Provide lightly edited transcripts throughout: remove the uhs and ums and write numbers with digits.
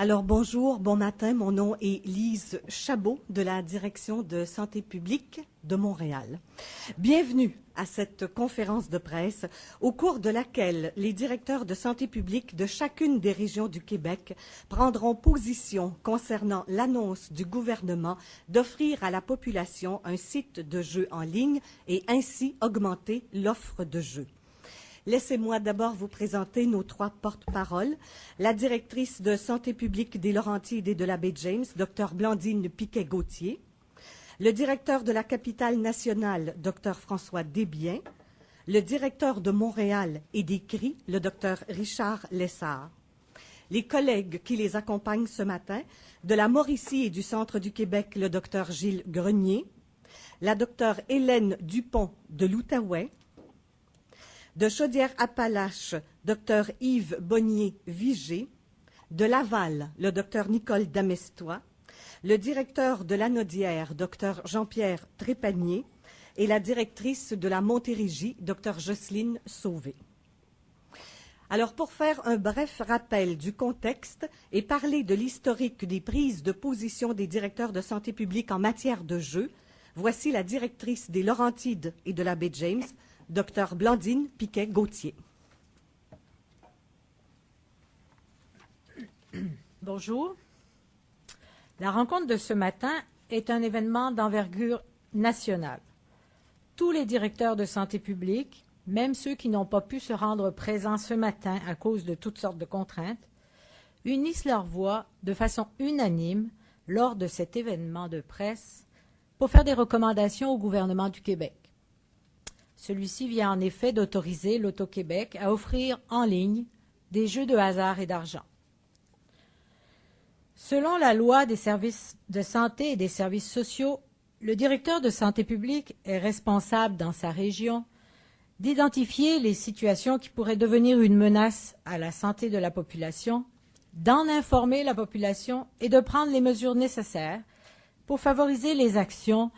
Alors bonjour, bon matin, mon nom est Lise Chabot de la Direction de santé publique de Montréal. Bienvenue à cette conférence de presse au cours de laquelle les directeurs de santé publique de chacune des régions du Québec prendront position concernant l'annonce du gouvernement d'offrir à la population un site de jeux en ligne et ainsi augmenter l'offre de jeux. Laissez-moi d'abord vous présenter nos trois porte-paroles. La directrice de santé publique des Laurentides et de la baie James, Dr Blandine Piquet-Gauthier. Le directeur de la capitale nationale, Dr François Desbiens. Le directeur de Montréal et des CRI, le Dr Richard Lessard. Les collègues qui les accompagnent ce matin, de la Mauricie et du Centre du Québec, le Dr Gilles Grenier. La Dr Hélène Dupont de l'Outaouais. De Chaudière-Appalaches, Dr Yves Bonnier-Vigé, de Laval, le Dr Nicole Damestois, le directeur de l'Anaudière, Dr Jean-Pierre Trépanier, et la directrice de la Montérégie, Dr Jocelyne Sauvé. Alors, pour faire un bref rappel du contexte et parler de l'historique des prises de position des directeurs de santé publique en matière de jeux, voici la directrice des Laurentides et de la baie James, Dr Blandine Piquet-Gauthier. Bonjour. La rencontre de ce matin est un événement d'envergure nationale. Tous les directeurs de santé publique, même ceux qui n'ont pas pu se rendre présents ce matin à cause de toutes sortes de contraintes, unissent leurs voix de façon unanime lors de cet événement de presse pour faire des recommandations au gouvernement du Québec. Celui-ci vient en effet d'autoriser l'Auto-Québec à offrir en ligne des jeux de hasard et d'argent. Selon la loi des services de santé et des services sociaux, le directeur de santé publique est responsable dans sa région d'identifier les situations qui pourraient devenir une menace à la santé de la population, d'en informer la population et de prendre les mesures nécessaires pour favoriser les actions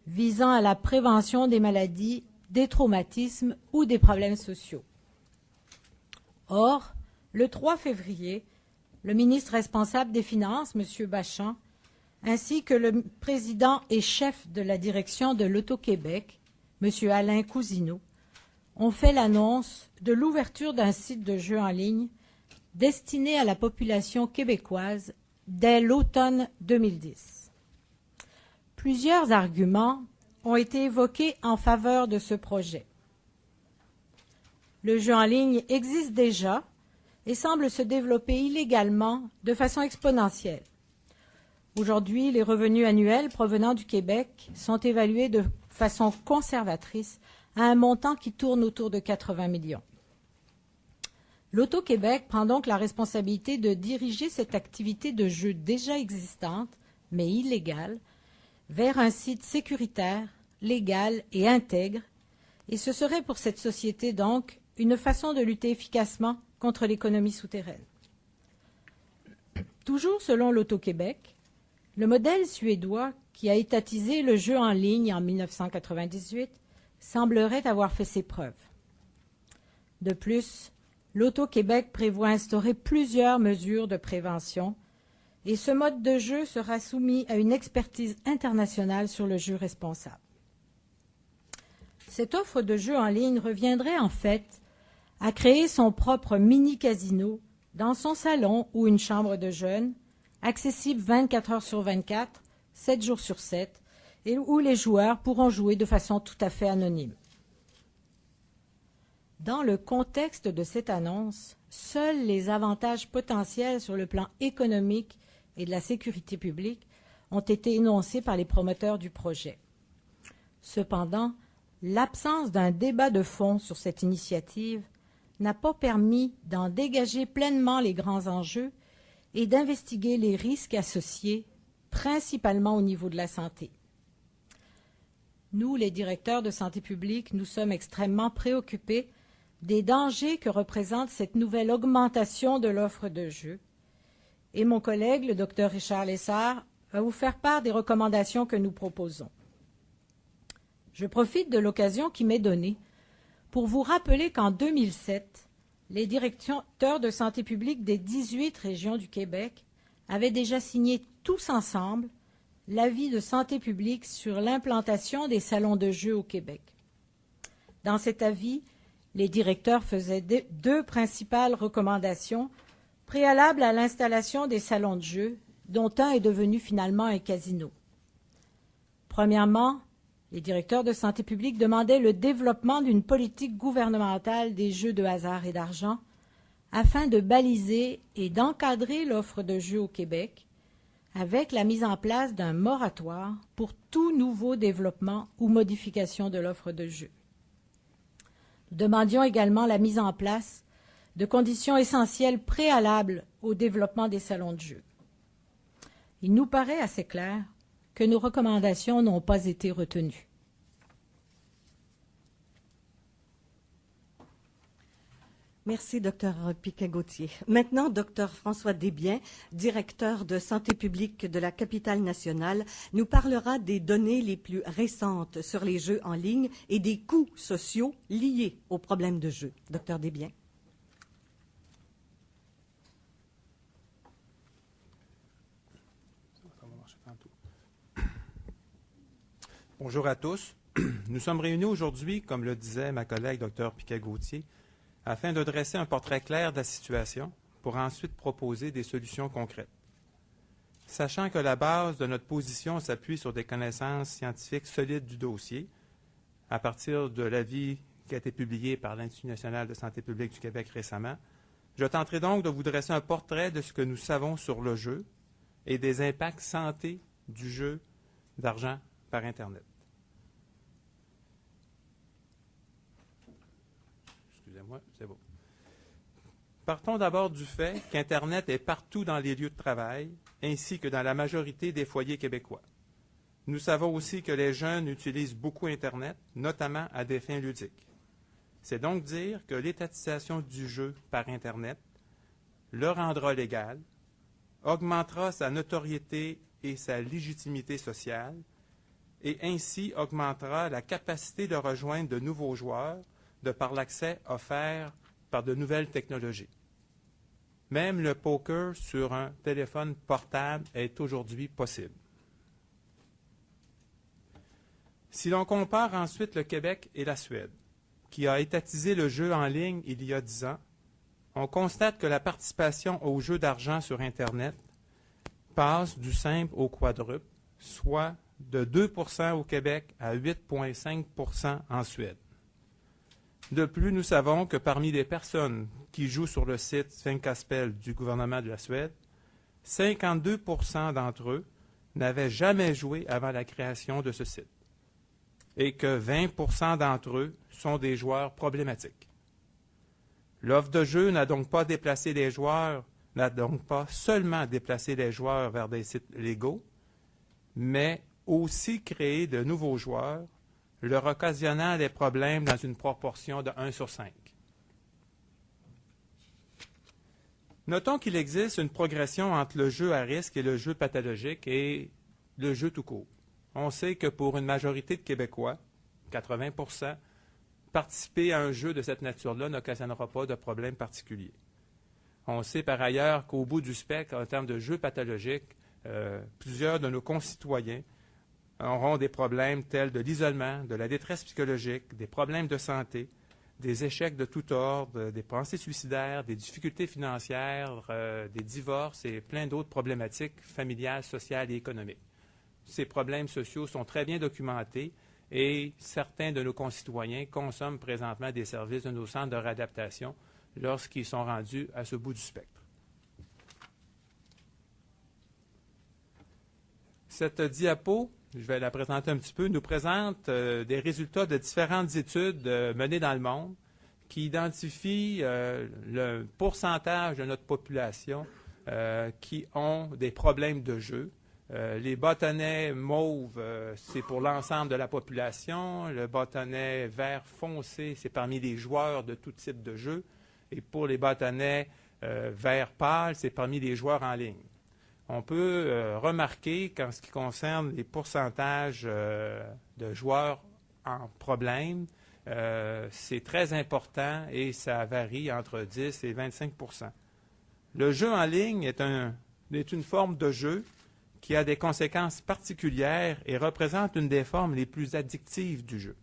visant à la prévention des maladies, des traumatismes ou des problèmes sociaux. Or, le 3 février, le ministre responsable des Finances, M. Bachand, ainsi que le président et chef de la direction de l'Auto-Québec, M. Alain Cousineau, ont fait l'annonce de l'ouverture d'un site de jeux en ligne destiné à la population québécoise dès l'automne 2010. Plusieurs arguments ont été évoqués en faveur de ce projet. Le jeu en ligne existe déjà et semble se développer illégalement de façon exponentielle. Aujourd'hui, les revenus annuels provenant du Québec sont évalués de façon conservatrice à un montant qui tourne autour de 80 millions. L'Auto-Québec prend donc la responsabilité de diriger cette activité de jeu déjà existante, mais illégale, vers un site sécuritaire, légal et intègre, et ce serait pour cette société donc une façon de lutter efficacement contre l'économie souterraine. Toujours selon l'Auto-Québec, le modèle suédois qui a étatisé le jeu en ligne en 1998 semblerait avoir fait ses preuves. De plus, l'Auto-Québec prévoit instaurer plusieurs mesures de prévention et ce mode de jeu sera soumis à une expertise internationale sur le jeu responsable. Cette offre de jeu en ligne reviendrait en fait à créer son propre mini-casino dans son salon ou une chambre de jeunes, accessible 24 heures sur 24, 7 jours sur 7, et où les joueurs pourront jouer de façon tout à fait anonyme. Dans le contexte de cette annonce, seuls les avantages potentiels sur le plan économique et de la sécurité publique ont été énoncés par les promoteurs du projet. Cependant, l'absence d'un débat de fond sur cette initiative n'a pas permis d'en dégager pleinement les grands enjeux et d'investiguer les risques associés, principalement au niveau de la santé. Nous, les directeurs de santé publique, nous sommes extrêmement préoccupés des dangers que représente cette nouvelle augmentation de l'offre de jeux. Et mon collègue, le Dr Richard Lessard, va vous faire part des recommandations que nous proposons. Je profite de l'occasion qui m'est donnée pour vous rappeler qu'en 2007, les directeurs de santé publique des 18 régions du Québec avaient déjà signé tous ensemble l'avis de santé publique sur l'implantation des salons de jeux au Québec. Dans cet avis, les directeurs faisaient deux principales recommandations préalables à l'installation des salons de jeux, dont un est devenu finalement un casino. Premièrement, les directeurs de santé publique demandaient le développement d'une politique gouvernementale des jeux de hasard et d'argent afin de baliser et d'encadrer l'offre de jeux au Québec avec la mise en place d'un moratoire pour tout nouveau développement ou modification de l'offre de jeux. Nous demandions également la mise en place de conditions essentielles préalables au développement des salons de jeux. Il nous paraît assez clair que nos recommandations n'ont pas été retenues. Merci, Dr Piquet-Gauthier. Maintenant, Dr François Desbiens, directeur de santé publique de la capitale nationale, nous parlera des données les plus récentes sur les jeux en ligne et des coûts sociaux liés aux problèmes de jeux. Dr Desbiens. Bonjour à tous. Nous sommes réunis aujourd'hui, comme le disait ma collègue Dr Piquet-Gauthier, afin de dresser un portrait clair de la situation pour ensuite proposer des solutions concrètes. Sachant que la base de notre position s'appuie sur des connaissances scientifiques solides du dossier, à partir de l'avis qui a été publié par l'Institut national de santé publique du Québec récemment, je tenterai donc de vous dresser un portrait de ce que nous savons sur le jeu et des impacts santé du jeu d'argent par Internet. Excusez-moi, c'est beau. Partons d'abord du fait qu'Internet est partout dans les lieux de travail, ainsi que dans la majorité des foyers québécois. Nous savons aussi que les jeunes utilisent beaucoup Internet, notamment à des fins ludiques. C'est donc dire que l'étatisation du jeu par Internet le rendra légal, augmentera sa notoriété et sa légitimité sociale, et ainsi augmentera la capacité de rejoindre de nouveaux joueurs de par l'accès offert par de nouvelles technologies. Même le poker sur un téléphone portable est aujourd'hui possible. Si l'on compare ensuite le Québec et la Suède, qui a étatisé le jeu en ligne il y a 10 ans, on constate que la participation aux jeux d'argent sur Internet passe du simple au quadruple, soit de 2 % au Québec à 8,5 % en Suède. De plus, nous savons que parmi les personnes qui jouent sur le site Svenkaspel du gouvernement de la Suède, 52 % d'entre eux n'avaient jamais joué avant la création de ce site et que 20 % d'entre eux sont des joueurs problématiques. L'offre de jeu n'a donc pas seulement déplacé les joueurs vers des sites légaux, mais aussi créé de nouveaux joueurs, leur occasionnant des problèmes dans une proportion de 1 sur 5. Notons qu'il existe une progression entre le jeu à risque et le jeu pathologique et le jeu tout court. On sait que pour une majorité de Québécois, 80 %, participer à un jeu de cette nature-là n'occasionnera pas de problème particulier. On sait par ailleurs qu'au bout du spectre, en termes de jeux pathologiques, plusieurs de nos concitoyens auront des problèmes tels de l'isolement, de la détresse psychologique, des problèmes de santé, des échecs de tout ordre, des pensées suicidaires, des difficultés financières, des divorces et plein d'autres problématiques familiales, sociales et économiques. Ces problèmes sociaux sont très bien documentés et certains de nos concitoyens consomment présentement des services de nos centres de réadaptation lorsqu'ils sont rendus à ce bout du spectre. Cette diapo, je vais la présenter un petit peu, nous présente des résultats de différentes études menées dans le monde qui identifient le pourcentage de notre population qui ont des problèmes de jeu. Les bâtonnets mauves, c'est pour l'ensemble de la population. Le bâtonnet vert foncé, c'est parmi les joueurs de tout type de jeu. Et pour les bâtonnets vert pâle, c'est parmi les joueurs en ligne. On peut remarquer qu'en ce qui concerne les pourcentages de joueurs en problème, c'est très important et ça varie entre 10 et 25 %. Le jeu en ligne est un est une forme de jeu qui a des conséquences particulières et représente une des formes les plus addictives du jeu.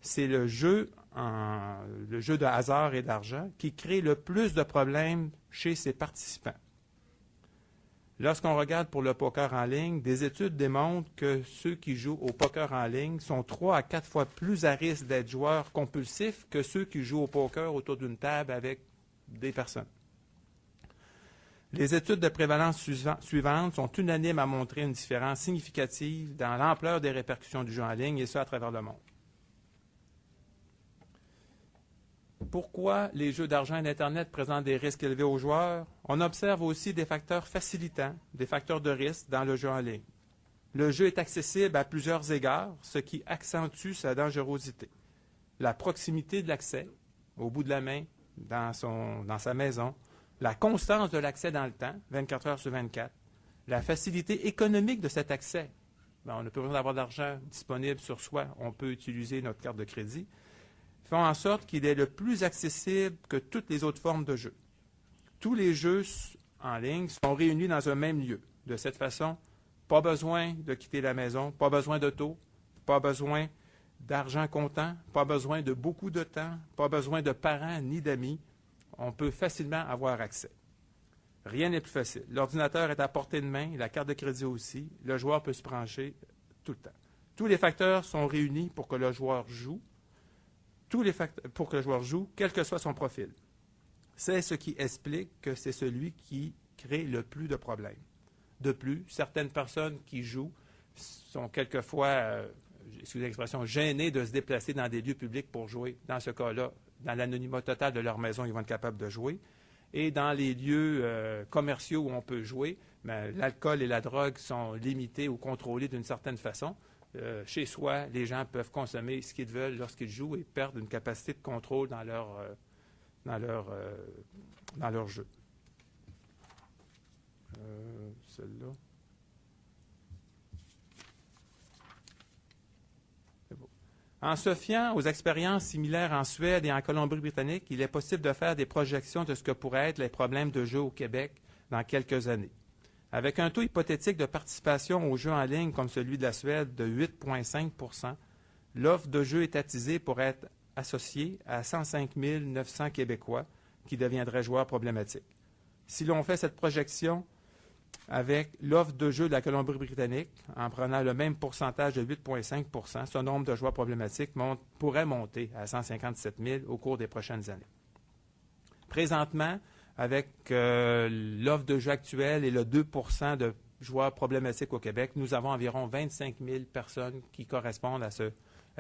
C'est le jeu de hasard et d'argent qui crée le plus de problèmes chez ses participants. Lorsqu'on regarde pour le poker en ligne, des études démontrent que ceux qui jouent au poker en ligne sont 3 à 4 fois plus à risque d'être joueurs compulsifs que ceux qui jouent au poker autour d'une table avec des personnes. Les études de prévalence suivantes sont unanimes à montrer une différence significative dans l'ampleur des répercussions du jeu en ligne, et ce à travers le monde. Pourquoi les jeux d'argent et d'Internet présentent des risques élevés aux joueurs? On observe aussi des facteurs facilitants, des facteurs de risque dans le jeu en ligne. Le jeu est accessible à plusieurs égards, ce qui accentue sa dangerosité. La proximité de l'accès, au bout de la main, dans sa maison, la constance de l'accès dans le temps, 24 heures sur 24, la facilité économique de cet accès. On n'a plus besoin d'avoir d'argent disponible sur soi, on peut utiliser notre carte de crédit, font en sorte qu'il est le plus accessible que toutes les autres formes de jeu. Tous les jeux en ligne sont réunis dans un même lieu. De cette façon, pas besoin de quitter la maison, pas besoin d'auto, pas besoin d'argent comptant, pas besoin de beaucoup de temps, pas besoin de parents ni d'amis. On peut facilement avoir accès. Rien n'est plus facile. L'ordinateur est à portée de main, la carte de crédit aussi. Le joueur peut se brancher tout le temps. Tous les facteurs sont réunis pour que le joueur joue. Quel que soit son profil. C'est ce qui explique que c'est celui qui crée le plus de problèmes. De plus, certaines personnes qui jouent sont quelquefois, excusez l'expression, gênées de se déplacer dans des lieux publics pour jouer. Dans ce cas-là, dans l'anonymat total de leur maison, ils vont être capables de jouer. Et dans les lieux commerciaux où on peut jouer, l'alcool et la drogue sont limités ou contrôlés d'une certaine façon. Chez soi, les gens peuvent consommer ce qu'ils veulent lorsqu'ils jouent et perdent une capacité de contrôle dans leur jeu. Celle-là. C'est beau. En se fiant aux expériences similaires en Suède et en Colombie-Britannique, il est possible de faire des projections de ce que pourraient être les problèmes de jeu au Québec dans quelques années. Avec un taux hypothétique de participation aux jeux en ligne comme celui de la Suède de 8,5 %, l'offre de jeux étatisés pourrait être associée à 105 900 Québécois qui deviendraient joueurs problématiques. Si l'on fait cette projection avec l'offre de jeux de la Colombie-Britannique, en prenant le même pourcentage de 8,5 %, ce nombre de joueurs problématiques pourrait monter à 157 000 au cours des prochaines années. Présentement, avec l'offre de jeu actuelle et le 2 % de joueurs problématiques au Québec, nous avons environ 25 000 personnes qui correspondent à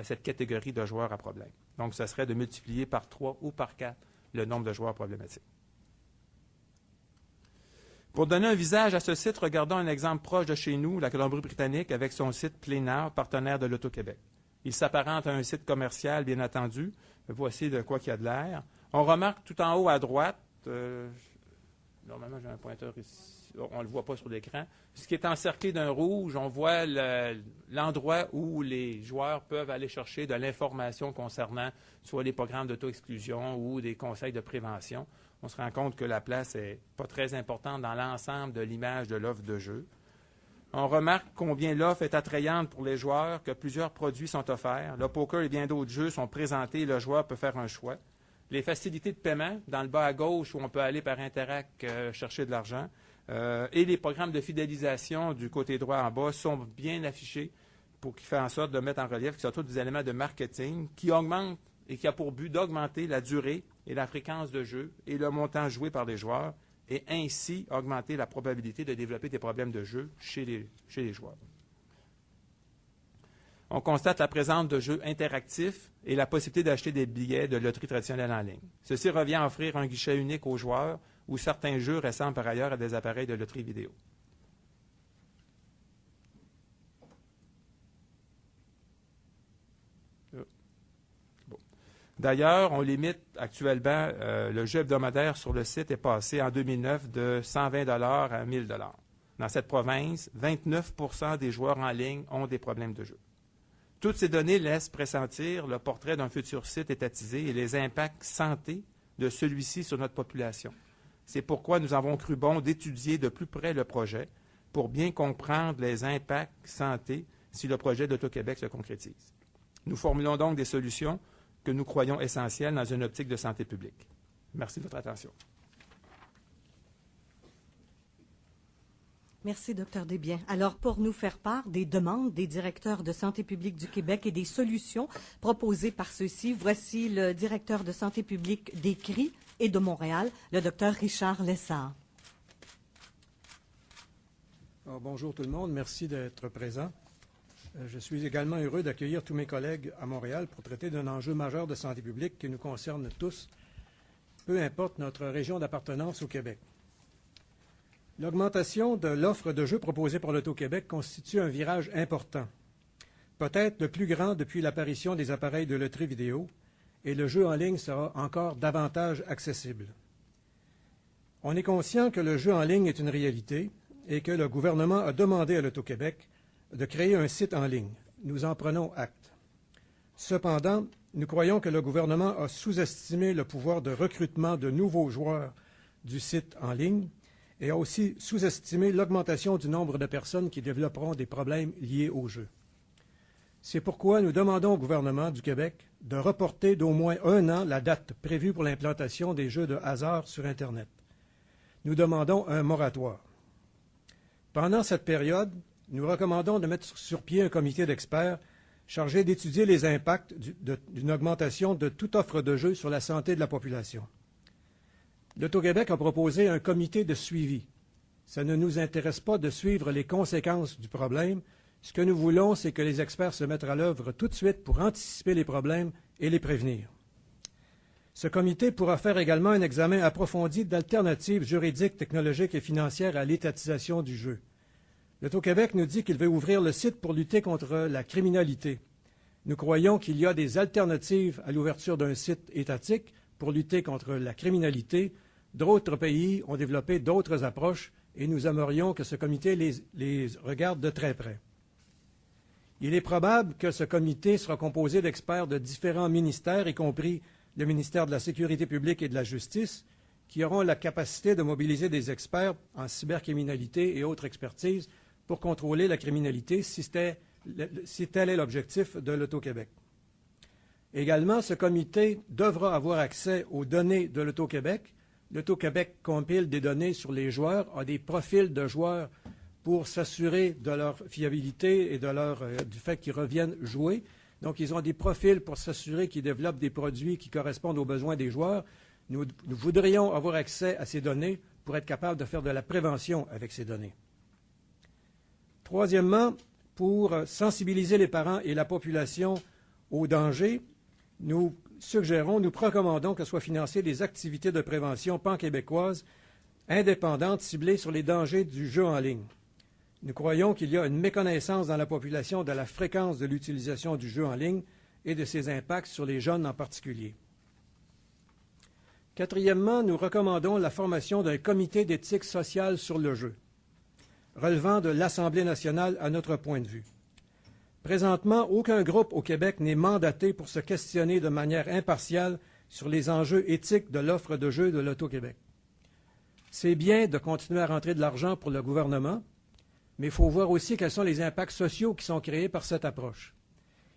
cette catégorie de joueurs à problème. Donc, ce serait de multiplier par 3 ou par 4 le nombre de joueurs problématiques. Pour donner un visage à ce site, regardons un exemple proche de chez nous, la Colombie-Britannique, avec son site PlayNow, partenaire de l'Auto-Québec. Il s'apparente à un site commercial, bien entendu. Voici de quoi il y a de l'air. On remarque tout en haut à droite, normalement j'ai un pointeur ici, on ne le voit pas sur l'écran, ce qui est encerclé d'un rouge, on voit l'endroit où les joueurs peuvent aller chercher de l'information concernant soit les programmes d'auto-exclusion ou des conseils de prévention. On se rend compte que la place n'est pas très importante dans l'ensemble de l'image de l'offre de jeu. On remarque combien l'offre est attrayante pour les joueurs, que plusieurs produits sont offerts. Le poker et bien d'autres jeux sont présentés et le joueur peut faire un choix. Les facilités de paiement, dans le bas à gauche, où on peut aller par Interac chercher de l'argent, et les programmes de fidélisation du côté droit en bas sont bien affichés pour qu'ils fassent en sorte de mettre en relief que ce sont tous des éléments de marketing qui augmentent et qui a pour but d'augmenter la durée et la fréquence de jeu et le montant joué par les joueurs et ainsi augmenter la probabilité de développer des problèmes de jeu chez les joueurs. On constate la présence de jeux interactifs et la possibilité d'acheter des billets de loterie traditionnelle en ligne. Ceci revient à offrir un guichet unique aux joueurs où certains jeux ressemblent par ailleurs à des appareils de loterie vidéo. Bon. D'ailleurs, on limite actuellement, le jeu hebdomadaire sur le site est passé en 2009 de 120 $ à 1 000 $. Dans cette province, 29 % des joueurs en ligne ont des problèmes de jeu. Toutes ces données laissent pressentir le portrait d'un futur site étatisé et les impacts santé de celui-ci sur notre population. C'est pourquoi nous avons cru bon d'étudier de plus près le projet pour bien comprendre les impacts santé si le projet d'Auto-Québec se concrétise. Nous formulons donc des solutions que nous croyons essentielles dans une optique de santé publique. Merci de votre attention. Merci, Dr. Desbiens. Alors, pour nous faire part des demandes des directeurs de santé publique du Québec et des solutions proposées par ceux-ci, voici le directeur de santé publique des CRI et de Montréal, le Dr. Richard Lessard. Bonjour tout le monde, merci d'être présent. Je suis également heureux d'accueillir tous mes collègues à Montréal pour traiter d'un enjeu majeur de santé publique qui nous concerne tous, peu importe notre région d'appartenance au Québec. L'augmentation de l'offre de jeux proposée par l'Auto-Québec constitue un virage important, peut-être le plus grand depuis l'apparition des appareils de loterie vidéo, et le jeu en ligne sera encore davantage accessible. On est conscient que le jeu en ligne est une réalité et que le gouvernement a demandé à l'Auto-Québec de créer un site en ligne. Nous en prenons acte. Cependant, nous croyons que le gouvernement a sous-estimé le pouvoir de recrutement de nouveaux joueurs du site en ligne et a aussi sous-estimé l'augmentation du nombre de personnes qui développeront des problèmes liés au jeu. C'est pourquoi nous demandons au gouvernement du Québec de reporter d'au moins 1 an la date prévue pour l'implantation des jeux de hasard sur Internet. Nous demandons un moratoire. Pendant cette période, nous recommandons de mettre sur pied un comité d'experts chargé d'étudier les impacts d'une augmentation de toute offre de jeux sur la santé de la population. L'Auto-Québec a proposé un comité de suivi. Ça ne nous intéresse pas de suivre les conséquences du problème. Ce que nous voulons, c'est que les experts se mettent à l'œuvre tout de suite pour anticiper les problèmes et les prévenir. Ce comité pourra faire également un examen approfondi d'alternatives juridiques, technologiques et financières à l'étatisation du jeu. L'Auto-Québec nous dit qu'il veut ouvrir le site pour lutter contre la criminalité. Nous croyons qu'il y a des alternatives à l'ouverture d'un site étatique pour lutter contre la criminalité. D'autres pays ont développé d'autres approches et nous aimerions que ce comité les regarde de très près. Il est probable que ce comité sera composé d'experts de différents ministères, y compris le ministère de la Sécurité publique et de la Justice, qui auront la capacité de mobiliser des experts en cybercriminalité et autres expertises pour contrôler la criminalité si tel est l'objectif de l'Auto-Québec. Également, ce comité devra avoir accès aux données de l'Auto-Québec. L'Auto-Québec compile des données sur les joueurs, a des profils de joueurs pour s'assurer de leur fiabilité et du fait qu'ils reviennent jouer. Donc, ils ont des profils pour s'assurer qu'ils développent des produits qui correspondent aux besoins des joueurs. Nous voudrions avoir accès à ces données pour être capables de faire de la prévention avec ces données. Troisièmement, pour sensibiliser les parents et la population aux dangers, nous recommandons que soient financées des activités de prévention pan-québécoises indépendantes ciblées sur les dangers du jeu en ligne. Nous croyons qu'il y a une méconnaissance dans la population de la fréquence de l'utilisation du jeu en ligne et de ses impacts sur les jeunes en particulier. Quatrièmement, nous recommandons la formation d'un comité d'éthique sociale sur le jeu, relevant de l'Assemblée nationale à notre point de vue. Présentement, aucun groupe au Québec n'est mandaté pour se questionner de manière impartiale sur les enjeux éthiques de l'offre de jeux de l'Auto-Québec. C'est bien de continuer à rentrer de l'argent pour le gouvernement, mais il faut voir aussi quels sont les impacts sociaux qui sont créés par cette approche.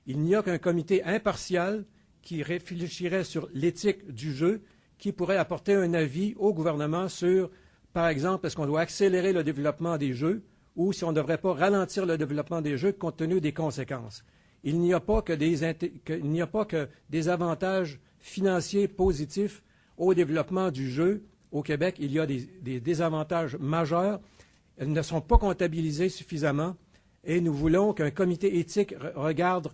Il n'y a qu'un comité impartial qui réfléchirait sur l'éthique du jeu, qui pourrait apporter un avis au gouvernement sur, par exemple, est-ce qu'on doit accélérer le développement des jeux ou si on ne devrait pas ralentir le développement des jeux compte tenu des conséquences. Il n'y a pas que des avantages financiers positifs au développement du jeu. Au Québec, il y a des désavantages majeurs. Elles ne sont pas comptabilisées suffisamment et nous voulons qu'un comité éthique regarde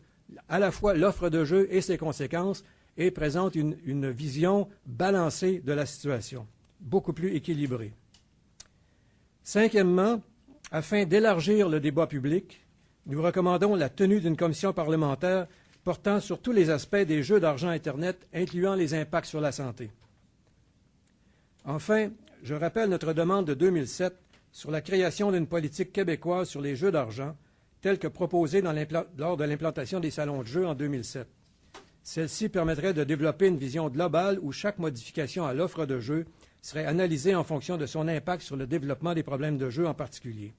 à la fois l'offre de jeu et ses conséquences et présente une vision balancée de la situation, beaucoup plus équilibrée. Cinquièmement, afin d'élargir le débat public, nous recommandons la tenue d'une commission parlementaire portant sur tous les aspects des jeux d'argent Internet, incluant les impacts sur la santé. Enfin, je rappelle notre demande de 2007 sur la création d'une politique québécoise sur les jeux d'argent, telle que proposée lors de l'implantation des salons de jeux en 2007. Celle-ci permettrait de développer une vision globale où chaque modification à l'offre de jeux serait analysé en fonction de son impact sur le développement des problèmes de jeu en particulier.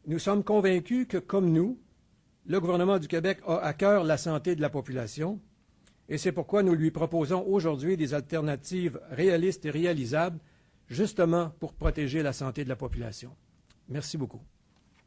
Nous sommes convaincus que, comme nous, le gouvernement du Québec a à cœur la santé de la population et c'est pourquoi nous lui proposons aujourd'hui des alternatives réalistes et réalisables, justement pour protéger la santé de la population. Merci beaucoup.